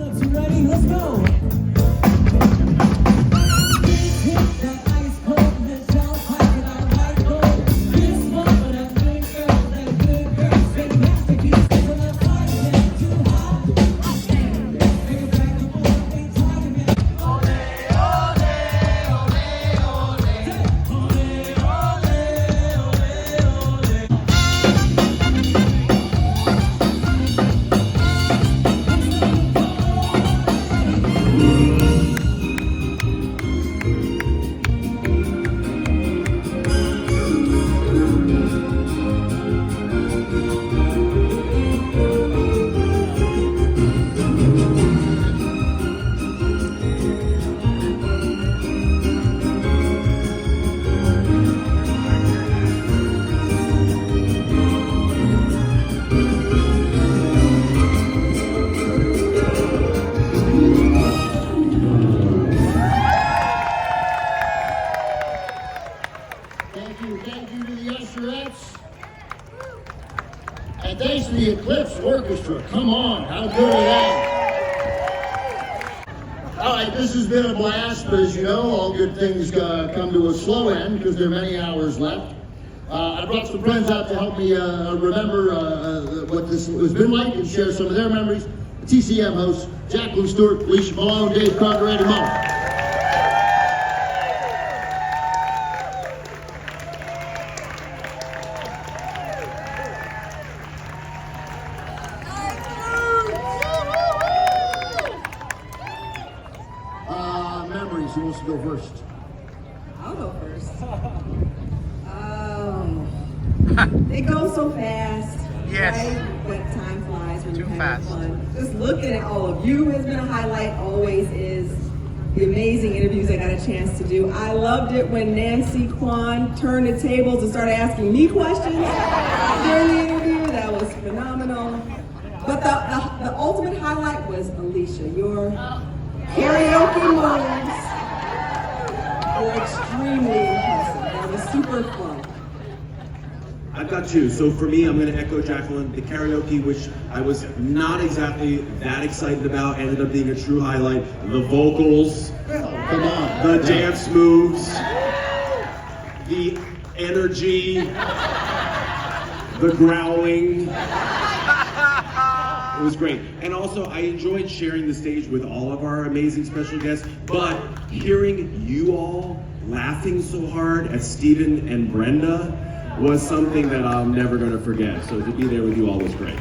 You ready? Let's go. Thank you to the Usherettes. And thanks to the Eclipse Orchestra. Come on, how good are they? All right, this has been a blast, but as you know, all good things come to a slow end because there are many hours left. I brought some friends out to help me remember what this has been like and share some of their memories. The TCM hosts, Jacqueline Stewart, Alicia Malone, Dave Carter, Eddie Mullen. Memories, who wants to go first? I'll go first. They go so fast. Yes. Right? But time flies when Too you're having fast. fun. Just looking at all of you has been a highlight, always is. The amazing interviews I got a chance to do. I loved it when Nancy Kwan turned the tables and started asking me questions during the interview. That was phenomenal. But the ultimate highlight was Alicia. Your karaoke moves were extremely impressive. That was super fun. I've got two. So for me, I'm going to echo Jacqueline. The karaoke, which I was not exactly that excited about, ended up being a true highlight. The vocals, Come on. the dance moves, the energy, the growling. It was great. And also, I enjoyed sharing the stage with all of our amazing special guests, but hearing you all laughing so hard at Stephen and Brenda was something that I'm never going to forget. So to be there with you all was great.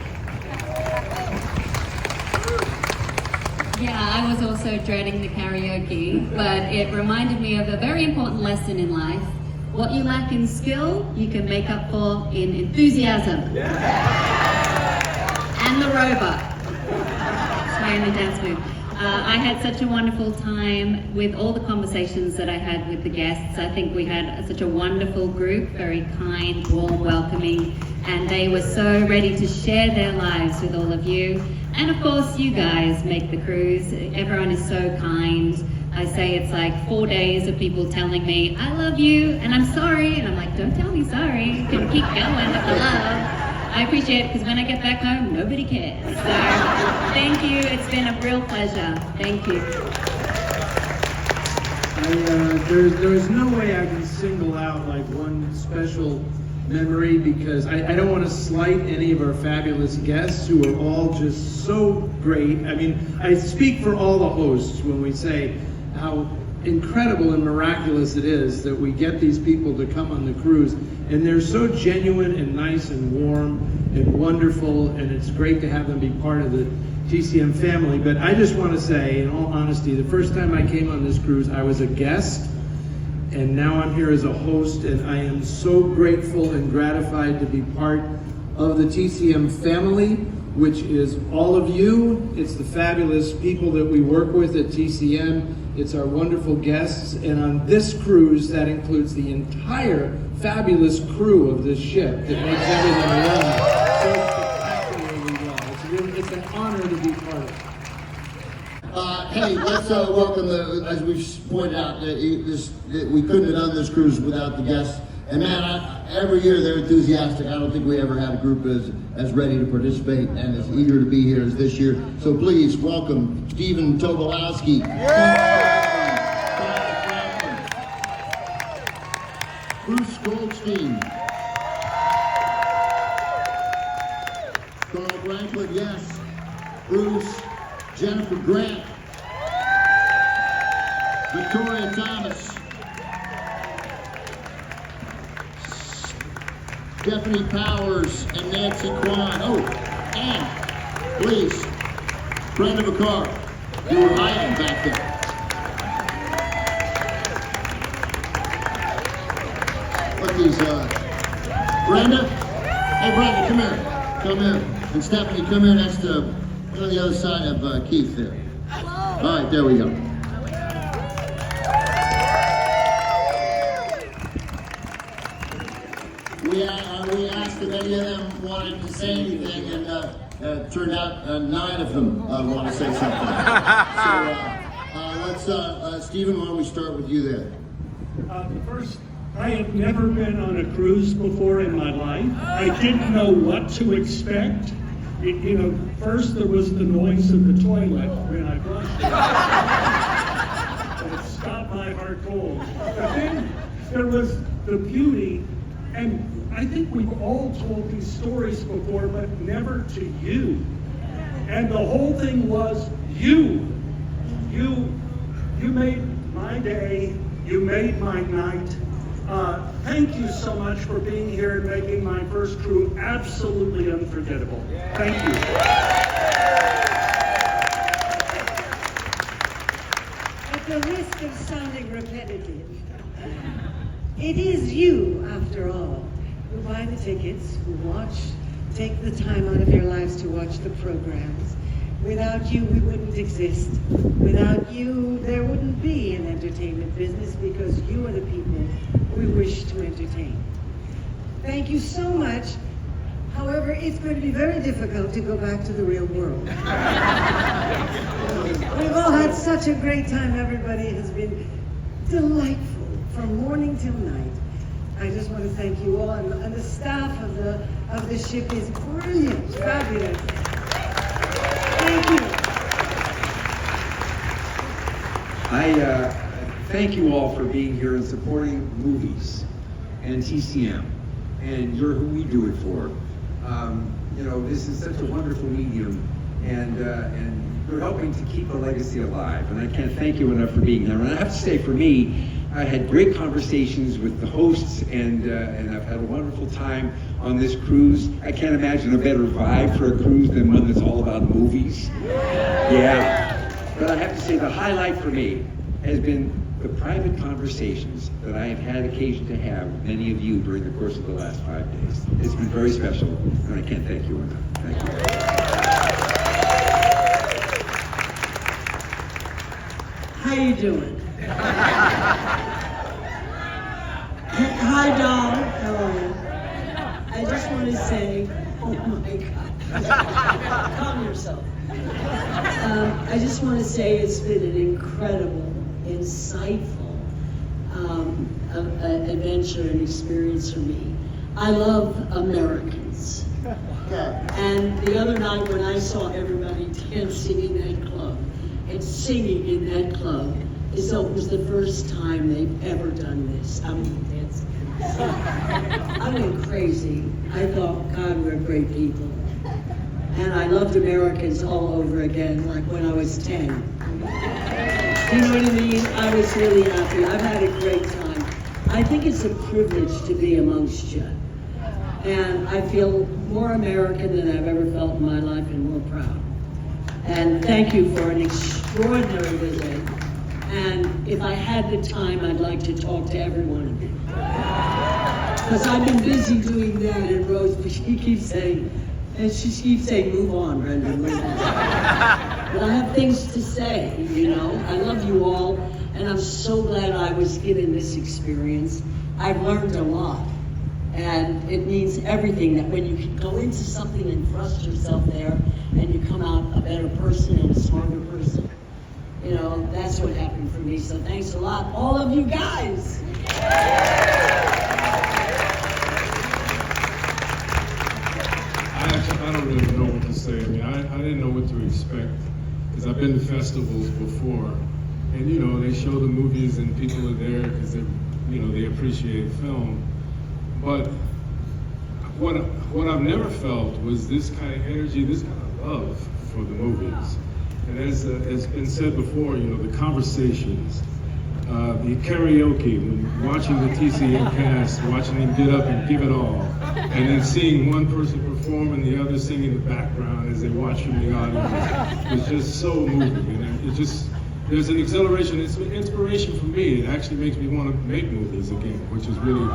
Yeah, I was also dreading the karaoke, but it reminded me of a very important lesson in life. What you lack in skill, you can make up for in enthusiasm. And the robot. It's my only dance move. I had such a wonderful time with all the conversations that I had with the guests. I think we had such a wonderful group, very kind, warm, welcoming, and they were so ready to share their lives with all of you. And of course, you guys make the cruise. Everyone is so kind. I say it's like 4 days of people telling me, I love you, and I'm sorry. And I'm like, don't tell me sorry. You can keep going with the love. I appreciate it because when I get back home, nobody cares. So thank you. It's been a real pleasure. Thank you. There's no way I can single out like one special memory because I don't want to slight any of our fabulous guests who are all just so great. I mean, I speak for all the hosts when we say how incredible and miraculous it is that we get these people to come on the cruise, and they're so genuine and nice and warm and wonderful, and it's great to have them be part of the TCM family. But I just want to say, in all honesty, the first time I came on this cruise, I was a guest, and now I'm here as a host, and I am so grateful and gratified to be part of the TCM family, which is all of you. It's the fabulous people that we work with at TCM. It's our wonderful guests, and on this cruise, that includes the entire fabulous crew of this ship that makes everything run so spectacularly well. It's an honor to be part of it. Hey, let's welcome, as we've pointed out, that we couldn't have done this cruise without the guests. And man, every year they're enthusiastic. I don't think we ever had a group as ready to participate and as eager to be here as this year. So please welcome Stephen Tobolowsky. Bruce Goldstein. Carl Franklin, yes. Bruce. Jennifer Grant. Victoria Thomas. Stephanie Powers and Nancy Kwan. Oh, and please, Brenda McCarr. You were hiding back there. Look, these, Brenda? Hey, Brenda, come here. Come here. And Stephanie, come here next to, on the other side of Keith there. All right, there we go. We asked if any of them wanted to say anything, and it turned out 9 of them want to say something. So let's, Stephen, why don't we start with you there? First, I had never been on a cruise before in my life. I didn't know what to expect. First there was the noise of the toilet when I flushed it. It stopped my heart cold. But then there was the beauty, and I think we've all told these stories before, but never to you. And the whole thing was you. You made my day. You made my night. Thank you so much for being here and making my first crew absolutely unforgettable. Thank you. At the risk of sounding repetitive, it is you, after all, who buy the tickets, who take the time out of your lives to watch the programs. Without you, we wouldn't exist. Without you, there wouldn't be an entertainment business, because you are the people we wish to entertain. Thank you so much. However, it's going to be very difficult to go back to the real world. We've all had such a great time. Everybody has been delightful from morning till night. I just want to thank you all, and the staff of the ship is brilliant, fabulous. Thank you. I thank you all for being here and supporting movies and TCM, and you're who we do it for. This is such a wonderful medium, and you're helping to keep the legacy alive. And I can't thank you enough for being here. And I have to say, for me, I had great conversations with the hosts, and I've had a wonderful time on this cruise. I can't imagine a better vibe for a cruise than one that's all about movies. Yeah. But I have to say, the highlight for me has been the private conversations that I have had occasion to have with many of you during the course of the last 5 days. It's been very special, and I can't thank you enough. Thank you. How you doing? Hi, Dom. How are you? I just want to say, oh my God. Calm yourself. I just want to say it's been an incredible, insightful adventure and experience for me. I love Americans. And the other night when I saw everybody dancing in that club and singing in that club, it was the first time they've ever done this. I went crazy. I thought, God, we're great people. And I loved Americans all over again, like when I was 10. You know what I mean? I was really happy. I've had a great time. I think it's a privilege to be amongst you. And I feel more American than I've ever felt in my life, and more proud. And thank you for an extraordinary visit. And if I had the time, I'd like to talk to every one of you. Because I've been busy doing that, and Rose, she keeps saying, move on, Brenda, move on. But I have things to say, I love you all, and I'm so glad I was given this experience. I've learned a lot, and it means everything, that when you can go into something and thrust yourself there, and you come out a better person and a smarter person. That's what happened for me, so thanks a lot, all of you guys. didn't know what to expect, because I've been to festivals before, and you know, they show the movies and people are there because they, you know, they appreciate film. But what I've never felt was this kind of energy, this kind of love for the movies. And as has been said before, you know, the conversations, the karaoke, when watching the TCM cast, watching them get up and give it all, and then seeing one person perform and the other sing in the background as they watch from the audience, was just so moving. And it just, there's an exhilaration, it's an inspiration for me. It actually makes me want to make movies again, which is really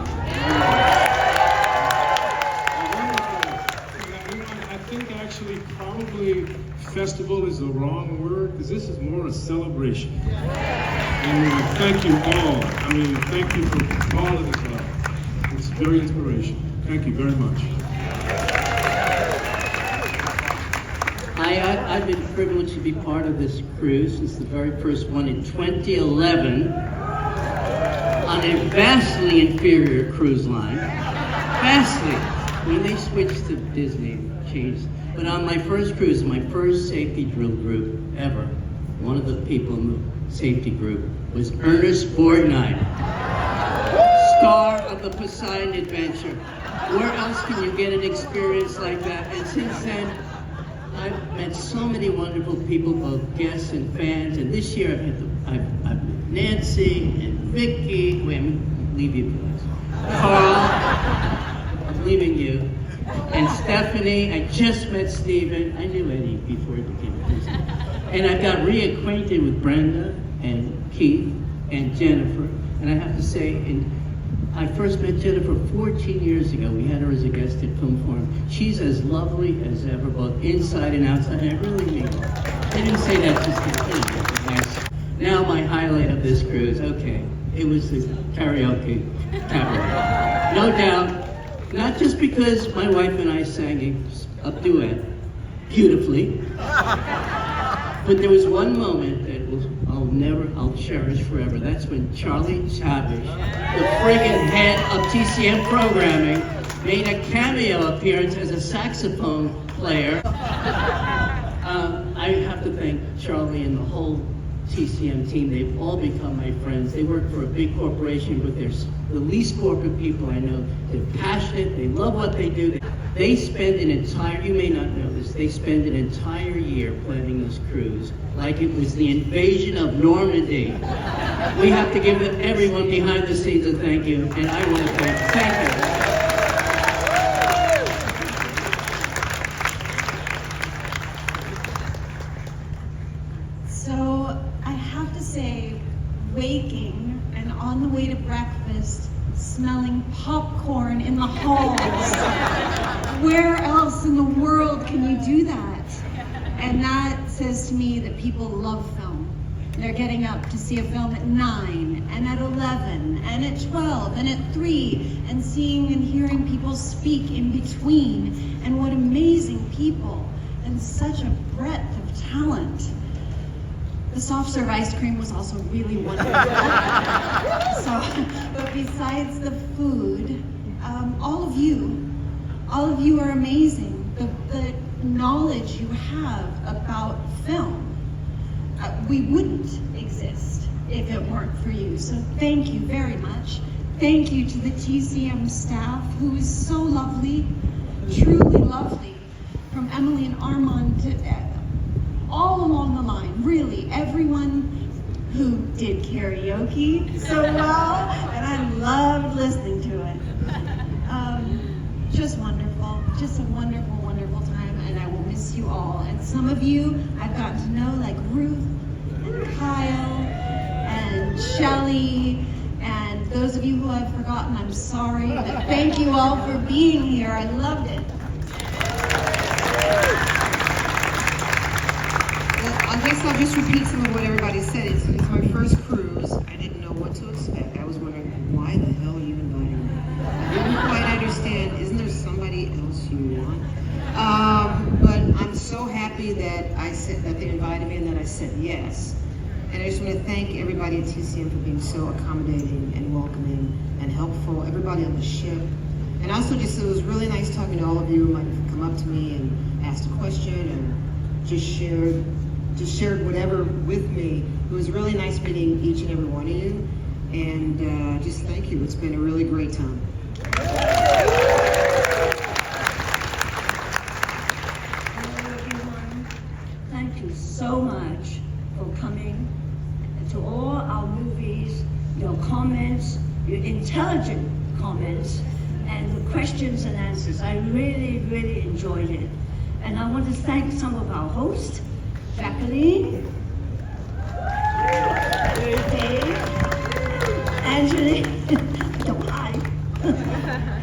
I think actually probably festival is the wrong word, because this is more a celebration. And thank you all. I mean, thank you for all of this love. It's very inspirational. Thank you very much. I've been privileged to be part of this cruise since the very first one in 2011 on a vastly inferior cruise line. Vastly. When they switched to Disney, changed. But on my first cruise, my first safety drill group ever, one of the people in the safety group was Ernest Borgnine, star of the Poseidon Adventure. Where else can you get an experience like that? And since then, I've met so many wonderful people, both guests and fans. And this year, I've met Nancy and Vicky. Wait, I'm gonna leave you guys. Carl, I'm leaving you. And Stephanie, I just met Steven. I knew Eddie before he became a Disney. And I got reacquainted with Brenda and Keith and Jennifer. And I have to say, I first met Jennifer 14 years ago. We had her as a guest at Film Forum. She's as lovely as ever, both inside and outside. And I really mean it. I didn't say that just to be nice. Now my highlight of this cruise, okay, it was the karaoke cabaret. No doubt. Not just because my wife and I sang a duet beautifully, but there was one moment that I'll cherish forever. That's when Charlie Chavish, the friggin' head of TCM programming, made a cameo appearance as a saxophone player. I have to thank Charlie and the whole TCM team. They've all become my friends. They work for a big corporation, but they're the least corporate people I know. They're passionate, they love what they do. They spend an entire, you may not know this, they spend an entire year planning this cruise like it was the invasion of Normandy. We have to give everyone behind the scenes a thank you, and I want to thank you. So I have to say, waking and on the way to breakfast, smelling popcorn in the halls. Where else in the world can you do that? And that says to me that people love film. They're getting up to see a film at 9, and at 11, and at 12, and at 3, and seeing and hearing people speak in between. And what amazing people, and such a breadth of talent. The soft serve ice cream was also really wonderful. But besides the food, all of you are amazing. The knowledge you have about film, we wouldn't exist if it weren't for you. So thank you very much. Thank you to the TCM staff, who is so lovely, truly lovely, from Emily and Armand to all along the line, really, everyone who did karaoke so well, and I loved listening to it. Just wonderful, just a wonderful, wonderful time, and I will miss you all. And some of you I've gotten to know, like Ruth and Kyle and Shelley, and those of you who I've forgotten, I'm sorry, but thank you all for being here. I loved it. I guess I'll just repeat some of what everybody said. It's my first cruise. I didn't know what to expect. I was wondering, why the hell are you inviting me? I didn't quite understand, isn't there somebody else you want? But I'm so happy that they invited me and that I said yes. And I just want to thank everybody at TCM for being so accommodating and welcoming and helpful, everybody on the ship. And also just, it was really nice talking to all of you who might have come up to me and asked a question and just shared whatever with me. It was really nice meeting each and every one of you, and just thank you. It's been a really great time. Hello, everyone. Thank you so much for coming to all our movies, your comments, your intelligent comments, and the questions and answers. I really, really enjoyed it. And I want to thank some of our hosts, Jacqueline, Dave, Angeline, hi,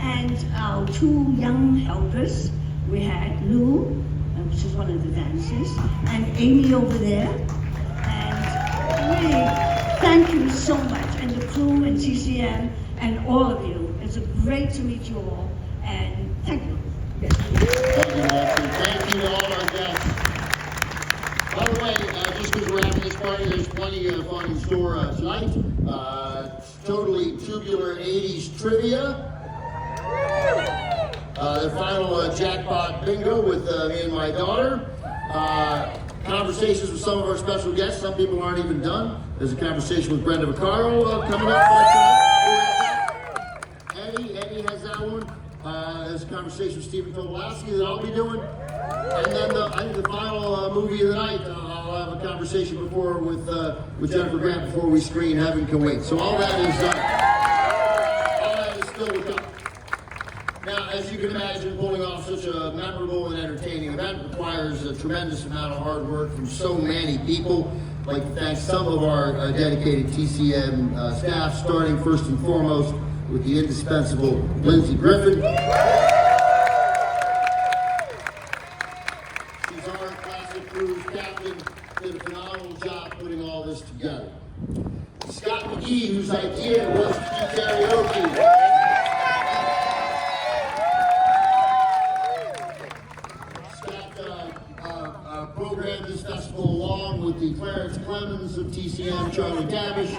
and our two young helpers. We had Lou, which is one of the dancers, and Amy over there. And really, thank you so much, and the crew and TCM and all of you. It's great to meet you all, and thank you. Thank you, Nancy. Thank you to all our guests. By the way, just because we're having this party, there's plenty of fun in store tonight. Totally tubular 80s trivia. The final jackpot bingo with me and my daughter. Conversations with some of our special guests. Some people aren't even done. There's a conversation with Brenda Vaccaro coming up. Eddie has that one. There's a conversation with Stephen Tobolowsky that I'll be doing. And then I think the final movie of the night, I'll have a conversation with Jennifer Grant before we screen Heaven Can Wait. So all that is still to come. Now, as you can imagine, pulling off such a memorable and entertaining event requires a tremendous amount of hard work from so many people. I'd like to thank some of our dedicated TCM staff, starting first and foremost with the indispensable Lindsay Griffin. She's our classic cruise captain, did a phenomenal job putting all this together. Scott McGee, whose idea was to do karaoke. Scott programmed this festival along with the Clarence Clemens of TCM, Charlie Davish.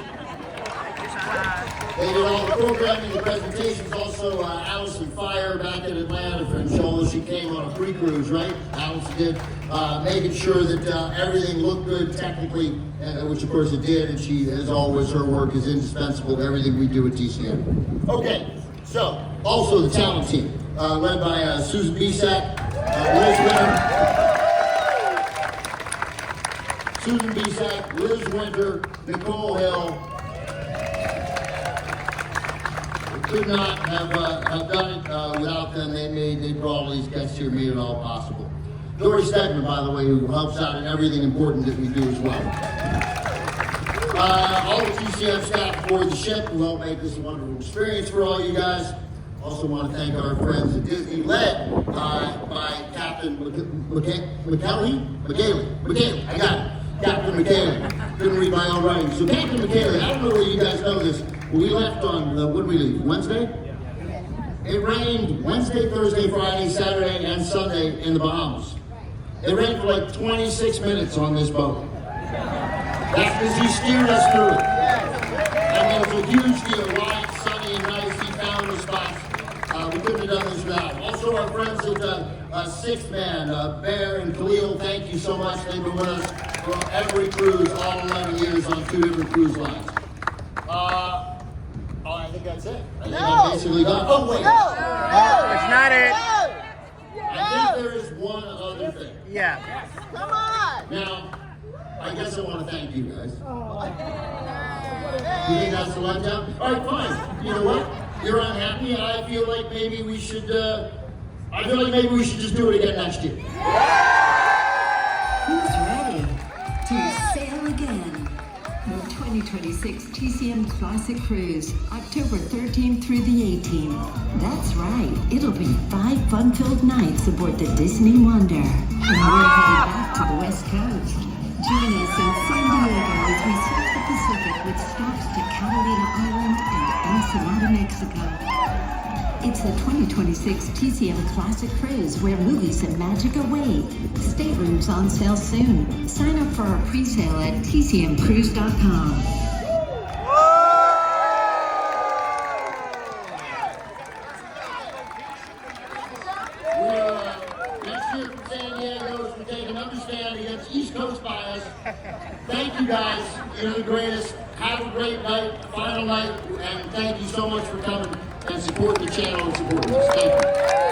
They did all the programming, the presentations, also Allison Fire back in Atlanta from Shola. She came on a pre-cruise, right? Allison did, making sure that everything looked good technically, which of course it did, and she, as always, her work is indispensable to everything we do at TCM. Okay, so, also the talent team, led by Susan Bisak, Liz Winter, Susan Bisak, Liz Winter, Nicole Hill. Could not have done it without them. They brought all these guests here, made it all possible. Dory Stegman, by the way, who helps out in everything important that we do as well. All the TCM staff aboard the ship who helped make this a wonderful experience for all you guys. Also want to thank our friends at Disney, led by Captain McKaylee. I got it. Captain McKaylee. Couldn't read my own writing. So Captain McKaylee, I don't know whether you guys know this. We left on, when did we leave? Wednesday? It rained Wednesday, Thursday, Friday, Saturday, and Sunday in the Bahamas. It rained for like 26 minutes on this boat. That's because he steered us through it. And it was a huge deal. Light, sunny, and nice. He found the spots. We couldn't have done this without him. Also, our friends at Sixth Man, Bear and Khalil, thank you so much. They've been with us for every cruise, all 11 years on 2 different cruise lines. I think that's it. I think I'm basically done. Oh, wait. No, it's not it. I think there is one other thing. Yeah. Come on! Now, I guess I want to thank you guys. You think that's the letdown? All right, fine. You know what? You're unhappy, and I feel like maybe we should. Just do it again next year. Who's ready to sail again? The 2026 TCM Classic Cruise, October 13th through the 18th. That's right, it'll be 5 fun-filled nights aboard the Disney Wonder. And we're headed back to the West Coast. Join us in San Diego as we surf the Pacific with stops to Catalina Island and Ensenada, Mexico. It's the 2026 TCM Classic Cruise, where movies and magic await. Staterooms on sale soon. Sign up for our pre-sale at tcmcruise.com. Next year from San Diego, as we take an understanding thank you guys. You're the greatest. Have a great night, final night, and thank you so much for coming and supporting the channel and supporting us. Thank you.